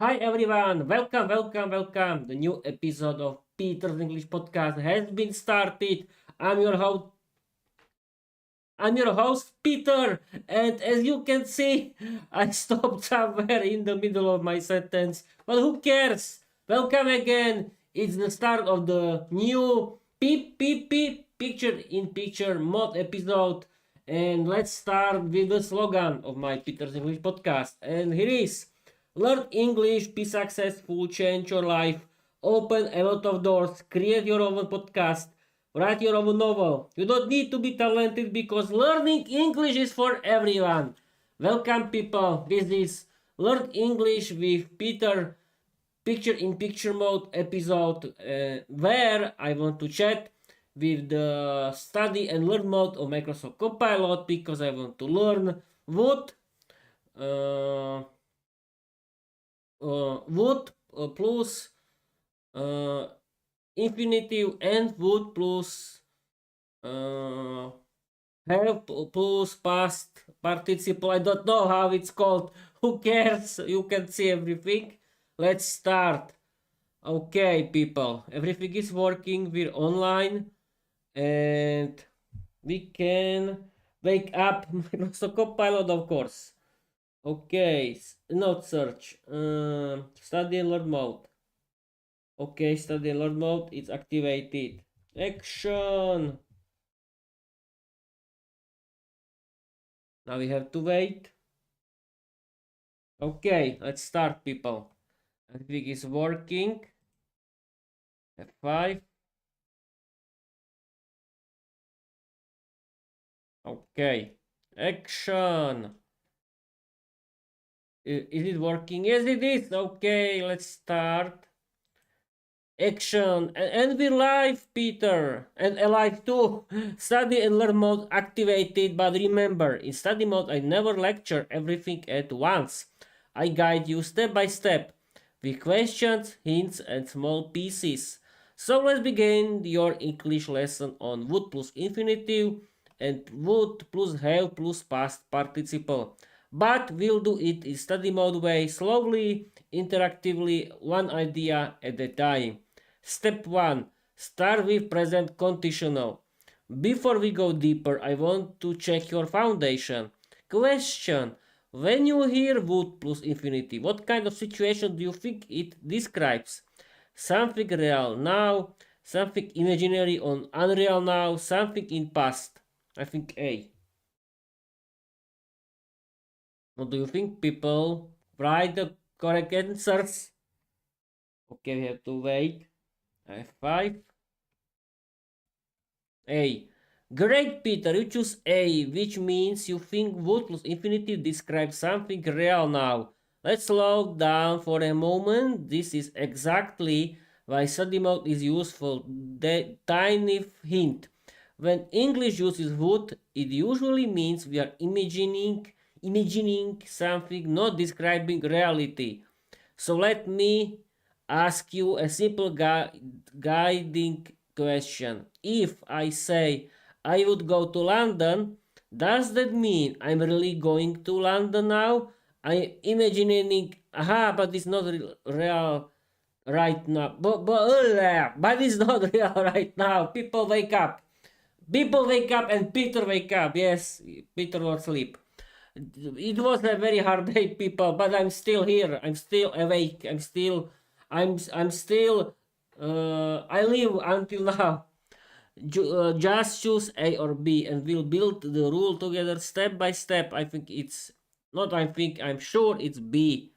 Hi everyone, welcome. The new episode of Peter's English podcast has been started. I'm your host, I'm your host Peter, and as you can see, I stopped somewhere in the middle of my sentence. But who cares? Welcome again. It's the start of the new peep picture in picture mod episode. And let's start with the slogan of my Peter's English podcast. And here is learn English, be successful, change your life, open a lot of doors, create your own podcast, write your own novel. You don't need to be talented because learning English is for everyone. Welcome, people. This is Learn English with Peter picture in picture mode episode where I want to chat with the study and learn mode of Microsoft Copilot because I want to learn what uh, would plus uh, infinitive and would plus uh, have plus past participle. I don't know how it's called. Who cares? You can see everything. Let's start. Okay, people. Everything is working. We're online and we can wake up Microsoft Copilot, of course. Okay, note search. Study and learn mode. Okay, study and learn mode is activated. Action! Now we have to wait. Okay, let's start, people. Everything is working. F5. Okay. Action! Is it working? Yes, it is. Okay, let's start. Action. And we're live, Peter. And alive too. Study and learn mode activated. But remember, in study mode, I never lecture everything at once. I guide you step by step with questions, hints, and small pieces. So let's begin your English lesson on would plus infinitive and would plus have plus past participle. But we'll do it in study mode way, slowly, interactively, one idea at a time. Step 1. Start with present conditional. Before we go deeper, I want to check your foundation. Question. When you hear would plus infinity, what kind of situation do you think it describes? Something real now, something imaginary or unreal now, something in past. I think A. What do you think, people? Write the correct answers. Okay, we have to wait. F5. A. Great, Peter, you choose A, which means you think would plus infinitive describes something real now. Let's slow down for a moment. This is exactly why study mode is useful. The tiny hint. When English uses would, it usually means we are imagining something, not describing reality. So let me ask you a simple guiding question. If I say I would go to London, does that mean I'm really going to London now? I'm imagining, but it's not real right now. But it's not real right now. People wake up. People wake up and Peter wake up. Yes, Peter will sleep. It was a very hard day, people, but I'm still here. I'm still awake. I'm still I live until now. Just choose A or B and we'll build the rule together step by step. I think it's not I think I'm sure it's B.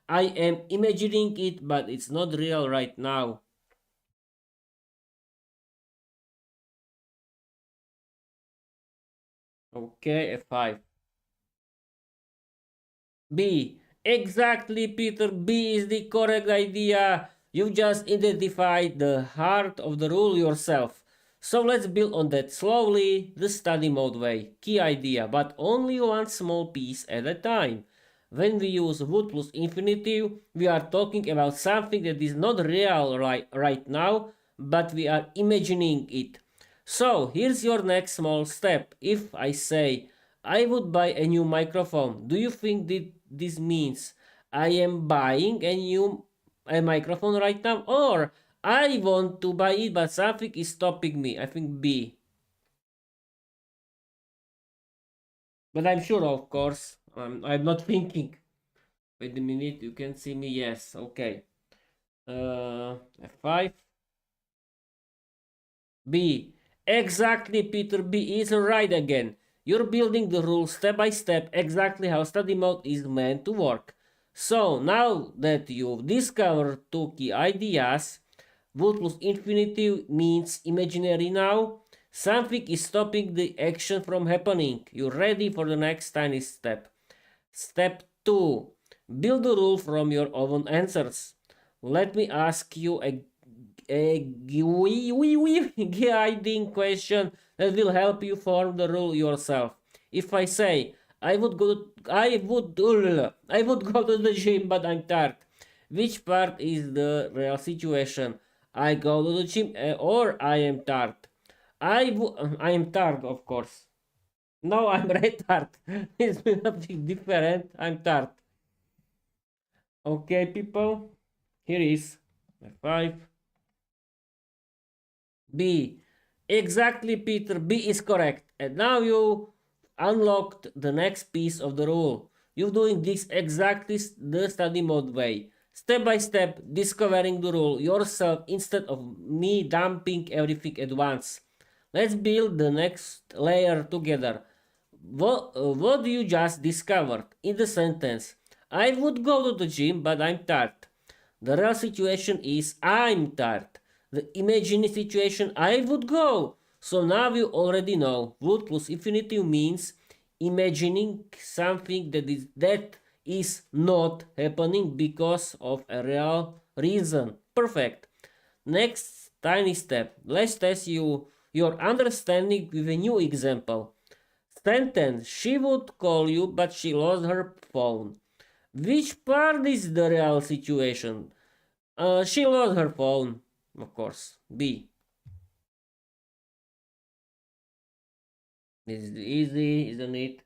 I am imagining it, but it's not real right now. Okay, F5. B. Exactly, Peter. B is the correct idea. You just identified the heart of the rule yourself. So let's build on that slowly, the study mode way. Key idea, but only one small piece at a time. When we use would plus infinitive, we are talking about something that is not real right now, but we are imagining it. So here's your next small step. If I say, I would buy a new microphone, do you think that this means I am buying a microphone right now, or I want to buy it but something is stopping me. I think B. But I'm sure, of course. I'm not thinking. Wait a minute, you can see me. Yes, okay. F5. B. Exactly, Peter. B is right again. You're building the rules step by step, exactly how study mode is meant to work. So now that you've discovered two key ideas, wood plus infinity means imaginary now. Something is stopping the action from happening. You're ready for the next tiny step. Step 2. Build the rule from your own answers. Let me ask you a guiding question that will help you form the rule yourself. If I say I would go to the gym but I'm tired, which part is the real situation? I go to the gym or I am tired? I am tired, of course. No, I'm retard. It's nothing different. I'm tired. Okay, people. Here is 5. B. Exactly, Peter. B is correct. And now you unlocked the next piece of the rule. You're doing this exactly the study mode way. Step by step, discovering the rule yourself instead of me dumping everything at once. Let's build the next layer together. What you just discovered in the sentence? I would go to the gym, but I'm tired. The real situation is I'm tired. The imaginary situation I would go. So now you already know would plus infinitive means imagining something that is not happening because of a real reason. Perfect. Next tiny step. Let's test your understanding with a new example. Sentence. She would call you, but she lost her phone. Which part is the real situation? She lost her phone, of course. B. This is easy, isn't it?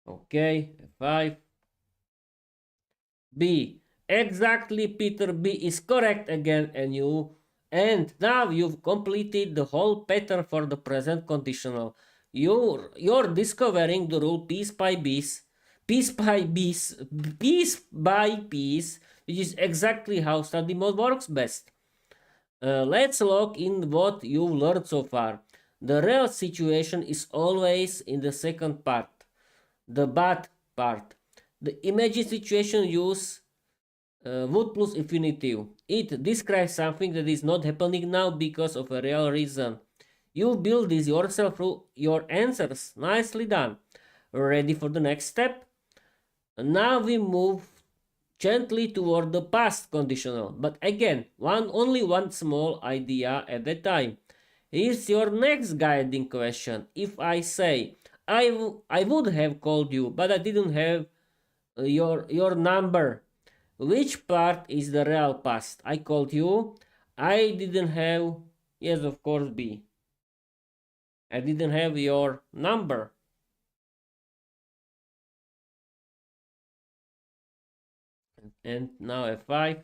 Okay, 5. B. Exactly, Peter. B is correct again, and now you've completed the whole pattern for the present conditional. You're discovering the rule piece by piece, which is exactly how study mode works best. Let's look in what you've learned so far. The real situation is always in the second part, the bad part. The imagined situation use would plus infinitive. It describes something that is not happening now because of a real reason. You build this yourself through your answers. Nicely done. Ready for the next step? Now we move gently toward the past conditional, but again, only one small idea at a time. Here's your next guiding question. If I say, I would have called you, but I didn't have your number. Which part is the real past? I called you. I didn't have, yes, of course, B. I didn't have your number. And now F5.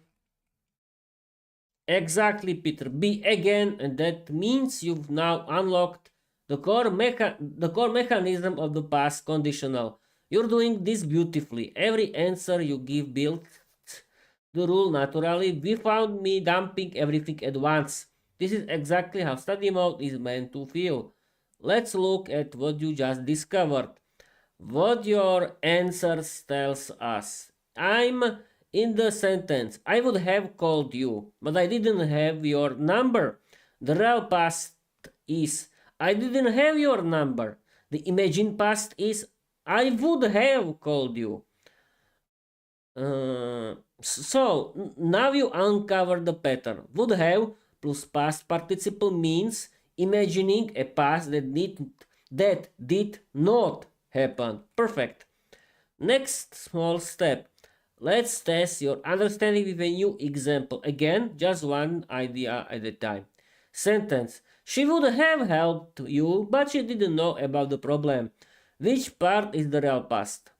Exactly, Peter. B again, and that means you've now unlocked the core mechanism of the past conditional. You're doing this beautifully. Every answer you give builds the rule naturally. We found me dumping everything at once. This is exactly how study mode is meant to feel. Let's look at what you just discovered. What your answers tells us. I'm in the sentence. I would have called you, but I didn't have your number. The real past is I didn't have your number. The imagined past is I would have called you. So now you uncover the pattern. Would have plus past participle means imagining a past that did not happen. Perfect. Next small step. Let's test your understanding with a new example. Again, just one idea at a time. Sentence. She would have helped you, but she didn't know about the problem. Which part is the real past?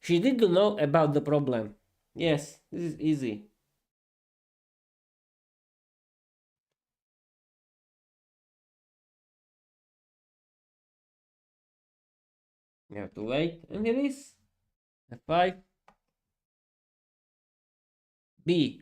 She didn't know about the problem. Yes, this is easy. You have to wait, and here is F5. B.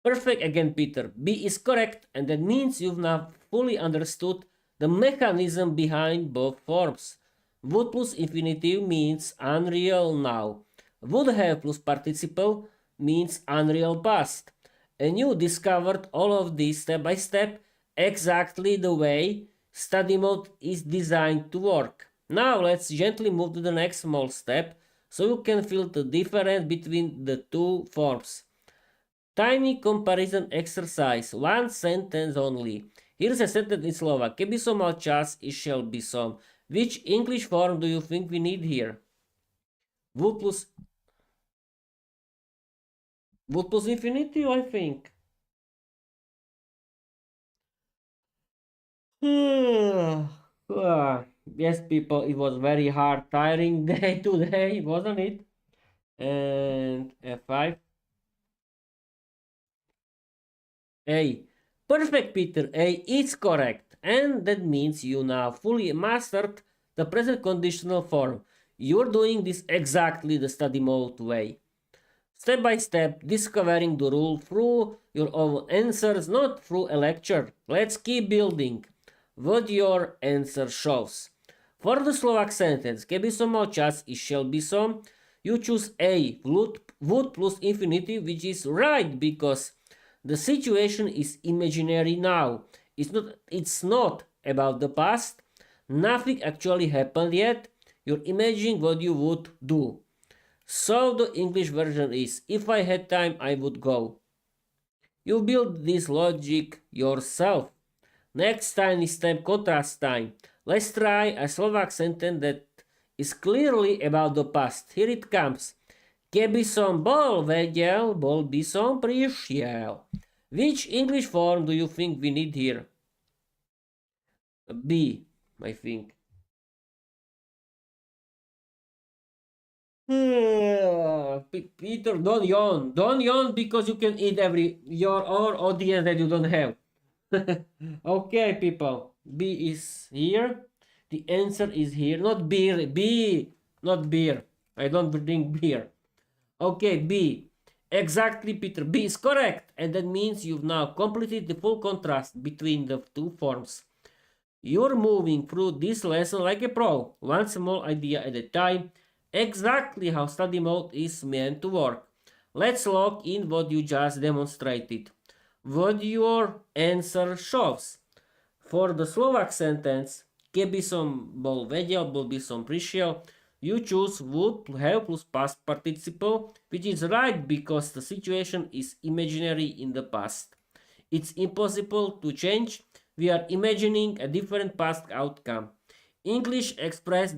Perfect again, Peter. B is correct, and that means you've now fully understood the mechanism behind both forms. Would plus infinitive means unreal now. Would have plus participle means unreal past. And you discovered all of this step by step exactly the way study mode is designed to work. Now let's gently move to the next small step so you can feel the difference between the two forms. Tiny comparison exercise, one sentence only. Here's a sentence in Slovak. Keby som mal čas, išiel by som. Which English form do you think we need here? Would plus, would plus infinitive, I think. Yes, people, it was very hard, tiring day today, wasn't it? And F5. A. Perfect, Peter. A is correct. And that means you now fully mastered the present conditional form. You're doing this exactly the study mode way. Step by step, discovering the rule through your own answers, not through a lecture. Let's keep building what your answer shows. For the Slovak sentence, keby som mal čas, išiel by som, you choose A, would plus infinitive, which is right because the situation is imaginary now. It's not about the past. Nothing actually happened yet. You're imagining what you would do. So the English version is, if I had time, I would go. You build this logic yourself. Next tiny step, contrast time. Let's try a Slovak sentence that is clearly about the past. Here it comes. Keby som bol vedel, bol by som prišiel. Which English form do you think we need here? B, I think. Peter, don't yawn. Don't yawn because you can eat your audience that you don't have. Okay, people. B is here. The answer is here. Not beer. B. Not beer. I don't drink beer. Okay, B. Exactly, Peter. B is correct. And that means you've now completed the full contrast between the two forms. You're moving through this lesson like a pro, one small idea at a time, exactly how study mode is meant to work. Let's log in what you just demonstrated. What your answer shows. For the Slovak sentence, keby som bol vedel, bol by som prišiel, you choose would have plus past participle, which is right because the situation is imaginary in the past. It's impossible to change. We are imagining a different past outcome. English express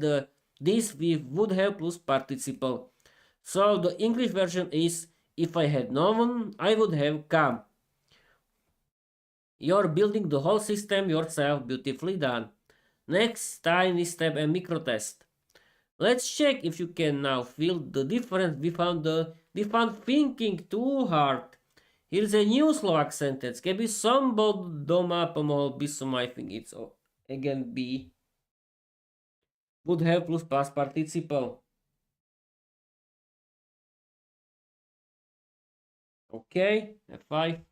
this with would have plus participle. So the English version is, if I had known, I would have come. You're building the whole system yourself, beautifully done. Next, tiny step and micro test. Let's check if you can now feel the difference. We found thinking too hard. Here's a new Slovak sentence. Keby som bol doma, pomohol by som, I think it's again B. Would have plus past participle. Okay, F5.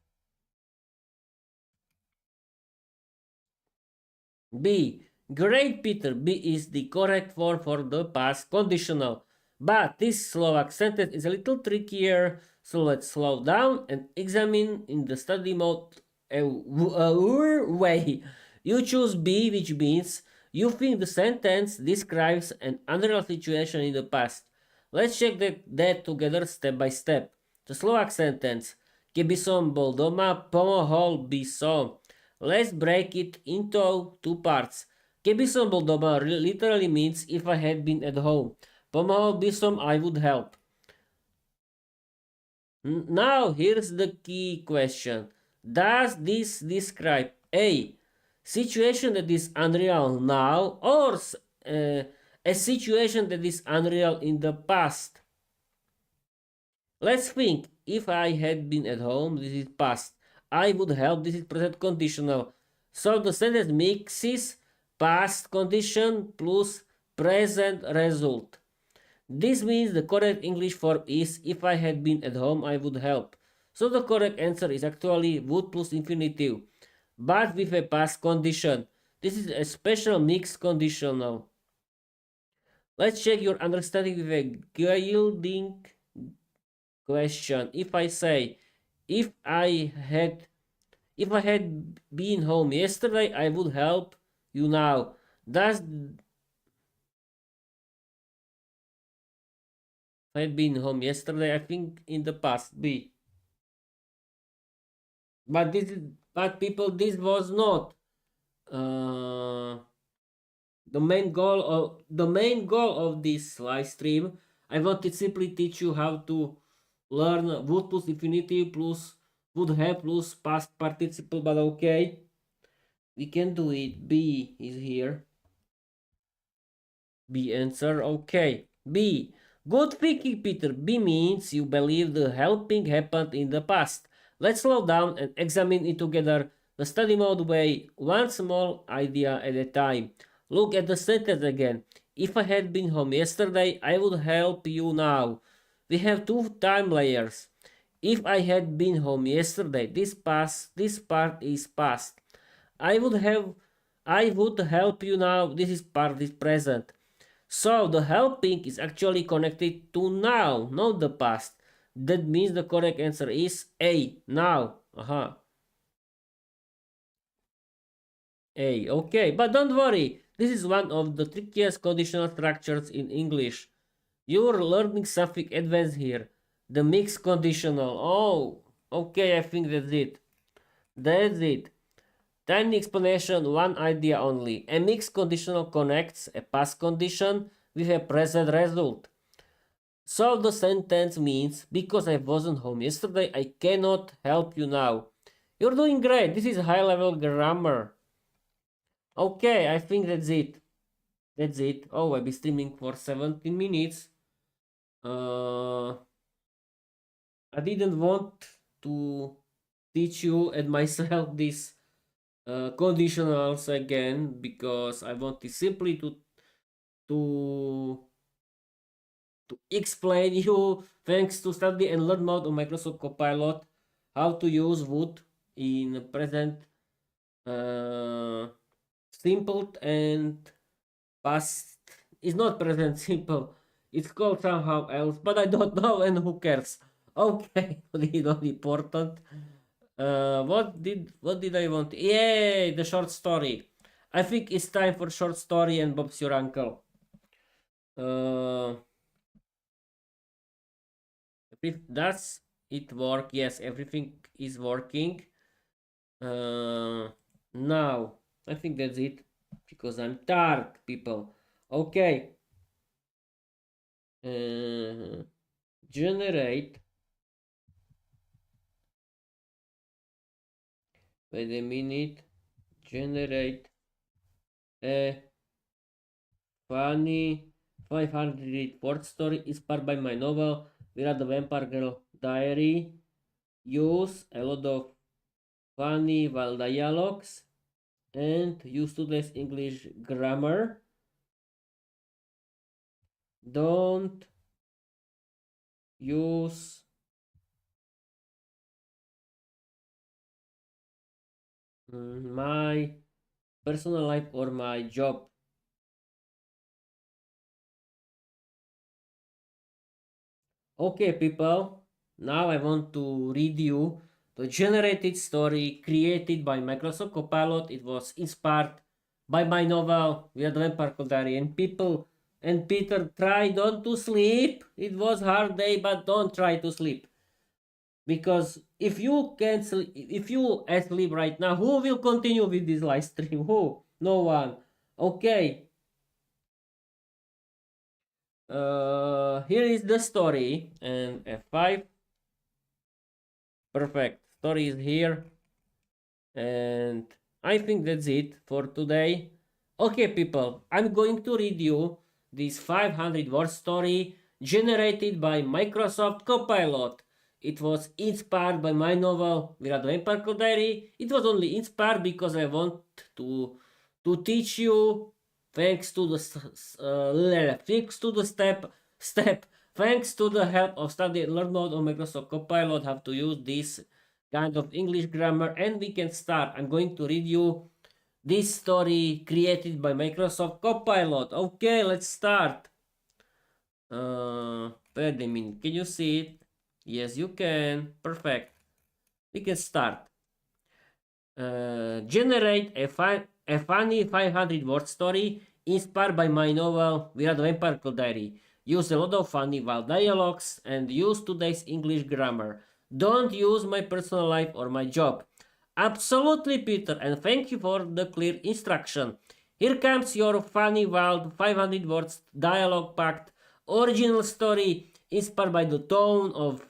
B. Great, Peter. B is the correct form for the past conditional. But this Slovak sentence is a little trickier, so let's slow down and examine in the study mode way. You choose B, which means you think the sentence describes an unreal situation in the past. Let's check that together step by step. The Slovak sentence. Keby som bol doma, pomohol by som. Let's break it into two parts. Keby som bol doma literally means if I had been at home. Pomohol by som, I would help. Now, here's the key question. Does this describe A. situation that is unreal now or a a situation that is unreal in the past. Let's think, if I had been at home, this is past. I would help, this is present conditional. So the sentence mixes past condition plus present result. This means the correct English form is, if I had been at home, I would help. So the correct answer is actually would plus infinitive, but with a past condition. This is a special mixed conditional. Let's check your understanding with a guiding question. If I say, if I had if I had been home yesterday, I would help you now. Does I had been home yesterday, I think in the past be. But people, this was not uh, the main goal of this live stream. I want to simply teach you how to learn would plus infinitive plus would have plus past participle. But okay, we can do it. B is here. B answer. Okay. B. Good thinking, Peter. B means you believe the helping happened in the past. Let's slow down and examine it together the study mode way, one small idea at a time. Look at the sentence again. If I had been home yesterday, I would help you now. We have two time layers. If I had been home yesterday, this part is past. I would help you now. This is part is present. So the helping is actually connected to now, not the past. That means the correct answer is A, now. A, okay, but don't worry. This is one of the trickiest conditional structures in English. You're learning something advanced here. The mixed conditional. Oh, okay, I think that's it. That's it. Tiny explanation, one idea only. A mixed conditional connects a past condition with a present result. So the sentence means, because I wasn't home yesterday, I cannot help you now. You're doing great. This is high level grammar. Okay, I think that's it. That's it. Oh, I'll be streaming for 17 minutes. I didn't want to teach you and myself this conditionals again because I wanted simply to explain you, thanks to study and learn mode on Microsoft Copilot, how to use would in present simple and past is not present simple. It's called somehow else, but I don't know, and who cares? Okay, not important. What did I want? Yay, the short story. I think it's time for short story and Bob's your uncle. Does it work? Yes, everything is working. Now I think that's it because I'm tired, people. Okay. Generate. Wait a minute. Generate a funny 500 word story inspired by my novel Viera the Vampire Girl Diary. Use a lot of funny vowel dialogues and use today's English grammar. Don't use my personal life or my job. Okay, people, now I want to read you the generated story created by Microsoft Copilot. It was inspired by my novel We Are the Vampire Diary. And people and Peter, try not to sleep. It was hard day, but don't try to sleep. Because if you can't sleep, if you asleep right now, who will continue with this live stream? Who? No one. Okay. Here is the story and F5. Perfect. Story is here. And I think that's it for today. Okay, people, I'm going to read you this 500-word story generated by Microsoft Copilot. It was inspired by my novel Viera the Vampire Diary. It was only inspired because I want to teach you, thanks to the thanks to the help of study and learn mode on Microsoft Copilot, how to use this kind of English grammar, and we can start. I'm going to read you this story created by Microsoft Copilot. Okay, let's start. Wait a minute, can you see it? Yes, you can. Perfect. We can start. Generate a funny 500-word story inspired by my novel Viera the Vampire Diary. Use a lot of funny wild dialogues and use today's English grammar. Don't use my personal life or my job. Absolutely, Peter, and thank you for the clear instruction. Here comes your funny wild 500 words dialogue-packed original story inspired by the tone of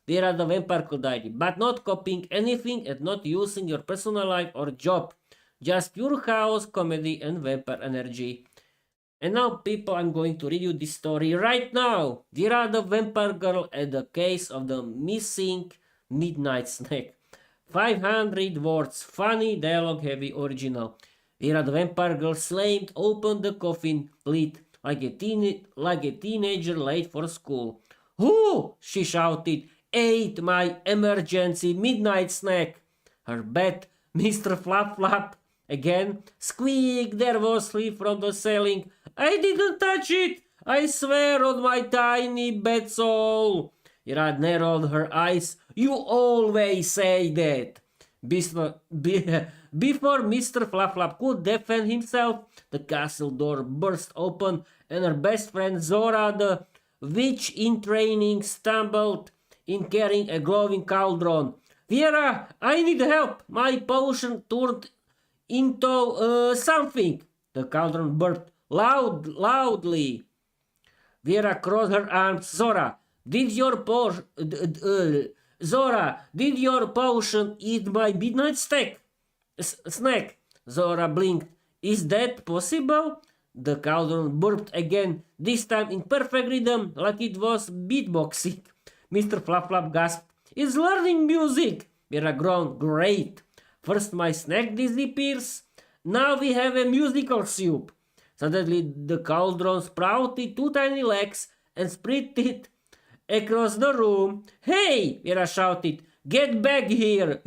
Viera the Vampire Diary, but not copying anything and not using your personal life or job. Just pure chaos, comedy, and vampire energy. And now, people, I'm going to read you this story right now. Viera the Vampire Girl and the Case of the Missing Midnight Snack. 500 words, funny, dialogue-heavy, original. Viera the Vampire Girl slammed open the coffin lid like a teenager late for school. "Who?" she shouted. "Ate my emergency midnight snack." Her bed, Mr. Flap Flap, again squeaked nervously from the ceiling. "I didn't touch it! I swear on my tiny bed soul." Viera narrowed her eyes. "You always say that." Before Mr. Flap Flap could defend himself, the castle door burst open and her best friend Zora, the witch in training, stumbled in carrying a glowing cauldron. "Viera, I need help! My potion turned into something." The cauldron burped loudly. Viera crossed her arms. Did your potion eat my midnight snack?" Zora blinked. "Is that possible?" The cauldron burped again, this time in perfect rhythm, like it was beatboxing. Mr. Flap Flap gasped. "It's learning music!" Viera groaned. "Great! First my snack disappears, now we have a musical soup." Suddenly the cauldron sprouted two tiny legs and spread it across the room. "Hey!" Viera shouted. "Get back here,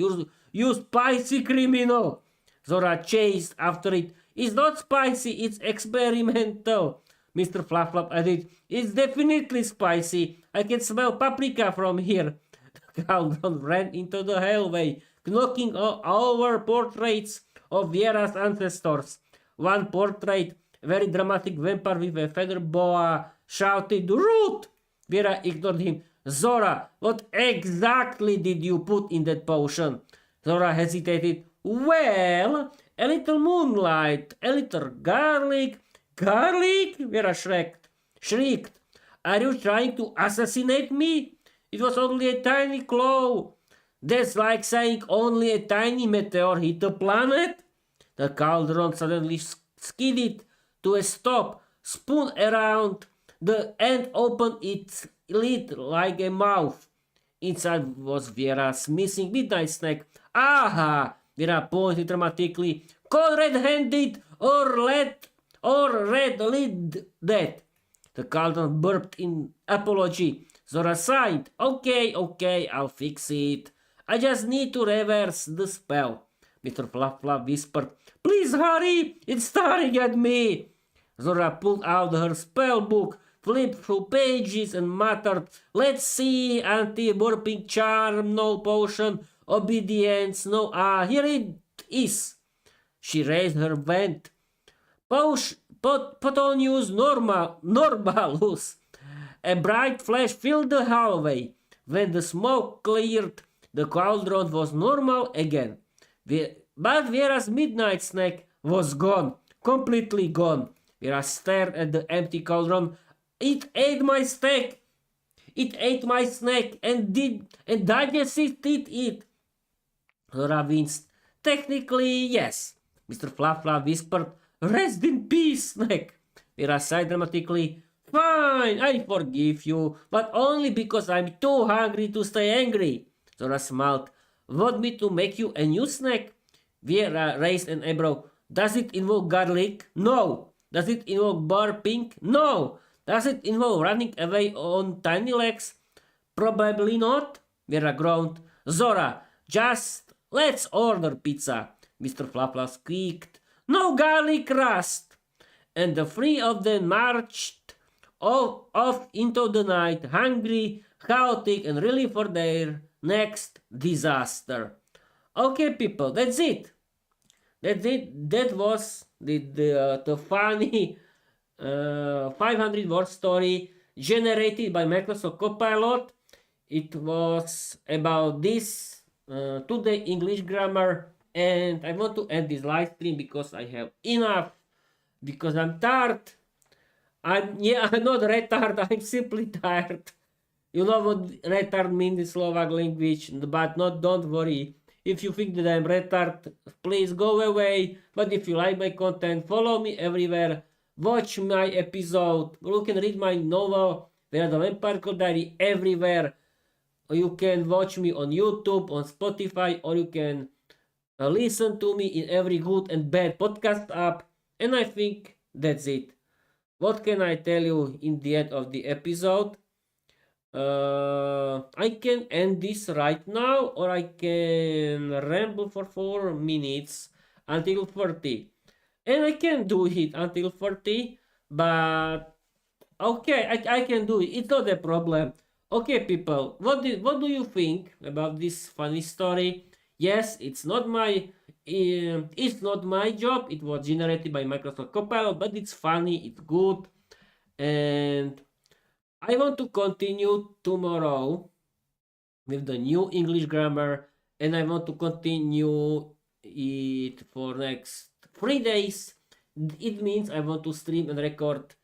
you spicy criminal!" Zora chased after it. "It's not spicy, it's experimental." Mr. Flap Flap added. "It's definitely spicy. I can smell paprika from here." The cauldron ran into the hallway, knocking over portraits of Viera's ancestors. One portrait, a very dramatic vampire with a feather boa, shouted, "Root!" Viera ignored him. "Zora, what exactly did you put in that potion?" Zora hesitated. "Well, a little moonlight, a little garlic." "Garlic?" Viera shrieked. "Are you trying to assassinate me? It was only a tiny claw." "That's like saying only a tiny meteor hit the planet." The cauldron suddenly skidded to a stop, spun around and opened its lid like a mouth. Inside was Viera's missing midnight snack. "Aha!" Viera pointed dramatically. "Call red-handed or red lid that." The cauldron burped in apology. Zora sighed. Okay, I'll fix it. I just need to reverse the spell." Mr. Flap Flap whispered. "Please hurry, it's staring at me." Zora pulled out her spell book, flipped through pages and muttered, "Let's see, anti-burping charm, no potion, obedience, no, here it is." She raised her wand. Put on use normalus. A bright flash filled the hallway. When the smoke cleared, the cauldron was normal again. But Viera's midnight snack was gone, completely gone. Viera stared at the empty cauldron. "It ate my snack. It ate my snack and digested it." Zora winced. "Technically, yes." Mr. Flap Flap whispered. "Rest in peace, snack." Viera sighed dramatically. Fine, I forgive you, but only because I'm too hungry to stay angry. Zora smiled. Want me to make you a new snack? Viera raised an eyebrow. Does it involve garlic? No. Does it involve burping? No. Does it involve running away on tiny legs? Probably not. Viera groaned. Zora, just let's order pizza. Mr. Flapla squeaked. No garlic crust. And the three of them marched off into the night, hungry, chaotic, and ready for their next disaster. Okay, people, that's it. That's it. That was the funny 500 word story generated by Microsoft Copilot. It was about this today English grammar, and I want to end this live stream because I have enough, because I'm tired. I'm not retard, I'm simply tired. You know what retard means in Slovak language, but don't worry. If you think that I'm retard, please go away. But if you like my content, follow me everywhere. Watch my episode. You can read my novel, Viera the Vampire Diary, everywhere. You can watch me on YouTube, on Spotify, or you can listen to me in every good and bad podcast app. And I think that's it. What can I tell you in the end of the episode? I can end this right now, or I can ramble for 4 minutes until 30. And I can do it until 30, but okay, I can do it. It's not a problem. Okay, people, what do you think about this funny story? Yes, it's not my job. It was generated by Microsoft Copilot, but it's funny, it's good, and I want to continue tomorrow with the new English grammar, and I want to continue it for next 3 days. It means I want to stream and record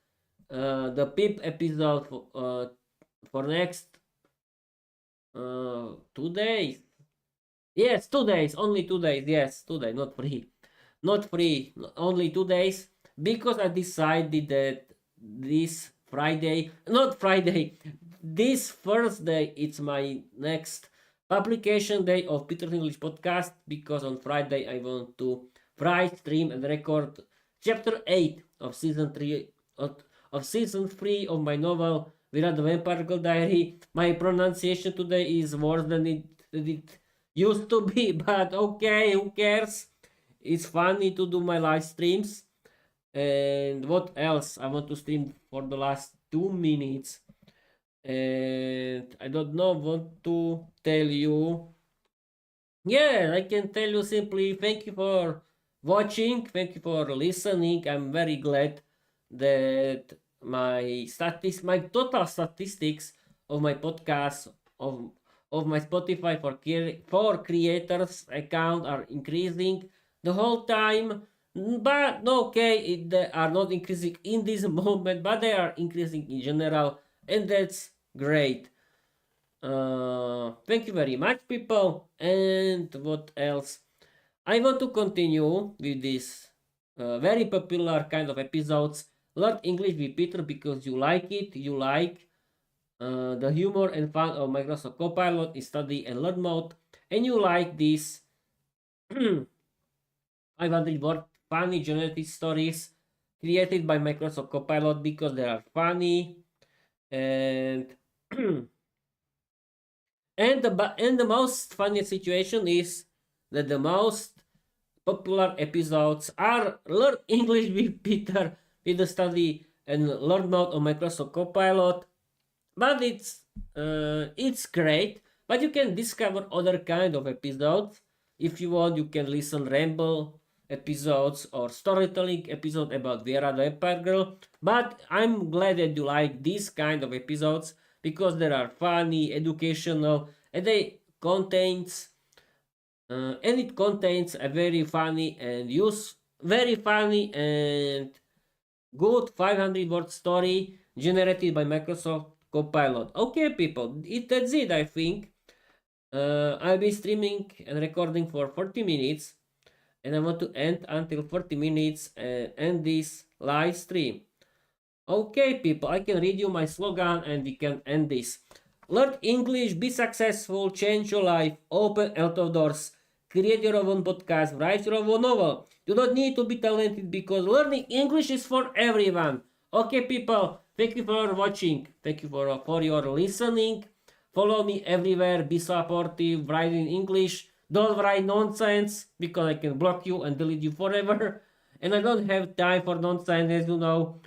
the PIP episode for next 2 days. Yes, 2 days, only 2 days. Yes, 2 days, not 3. Not 3, only 2 days, because I decided that this Friday, not Friday, this Thursday, it's my next publication day of Peter's English Podcast, because on Friday I want to write, stream, and record chapter 8 of season 3 of season 3 of my novel Viera the Vampire Diary. My pronunciation today is worse than it used to be, but okay, who cares? It's funny to do my live streams. And what else? I want to stream for the last 2 minutes. And I don't know what to tell you. Yeah, I can tell you simply thank you for watching. Thank you for listening. I'm very glad that my total statistics of my podcast, of my Spotify for creators account are increasing the whole time. But okay, they are not increasing in this moment, but they are increasing in general, and that's great. Thank you very much, people. And what else? I want to continue with this very popular kind of episodes. Learn English with Peter because you like it. You like the humor and fun of Microsoft Copilot in study and learn mode, and you like this 500 word funny generated stories created by Microsoft Copilot because they are funny, and and the most funny situation is that the most popular episodes are Learn English with Peter with the study and learn mode on Microsoft Copilot. But it's great. But you can discover other kind of episodes. If you want, you can listen ramble episodes or storytelling episode about Viera the Empire Girl. But I'm glad that you like this kind of episodes because they are funny, educational, and it contains a very funny and good 500 word story generated by Microsoft Copilot. Okay, people, that's it, I think. I'll be streaming and recording for 40 minutes, and I want to end until 40 minutes and end this live stream. Okay, people, I can read you my slogan and we can end this. Learn English, be successful, change your life, open a lot of doors, create your own podcast, write your own novel. You don't need to be talented because learning English is for everyone. Okay, people, thank you for watching. Thank you for your listening. Follow me everywhere, be supportive, write in English. Don't write nonsense because I can block you and delete you forever. And I don't have time for nonsense, as you know.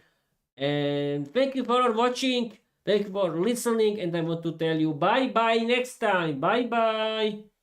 And thank you for watching. Thank you for listening. And I want to tell you bye bye next time. Bye bye.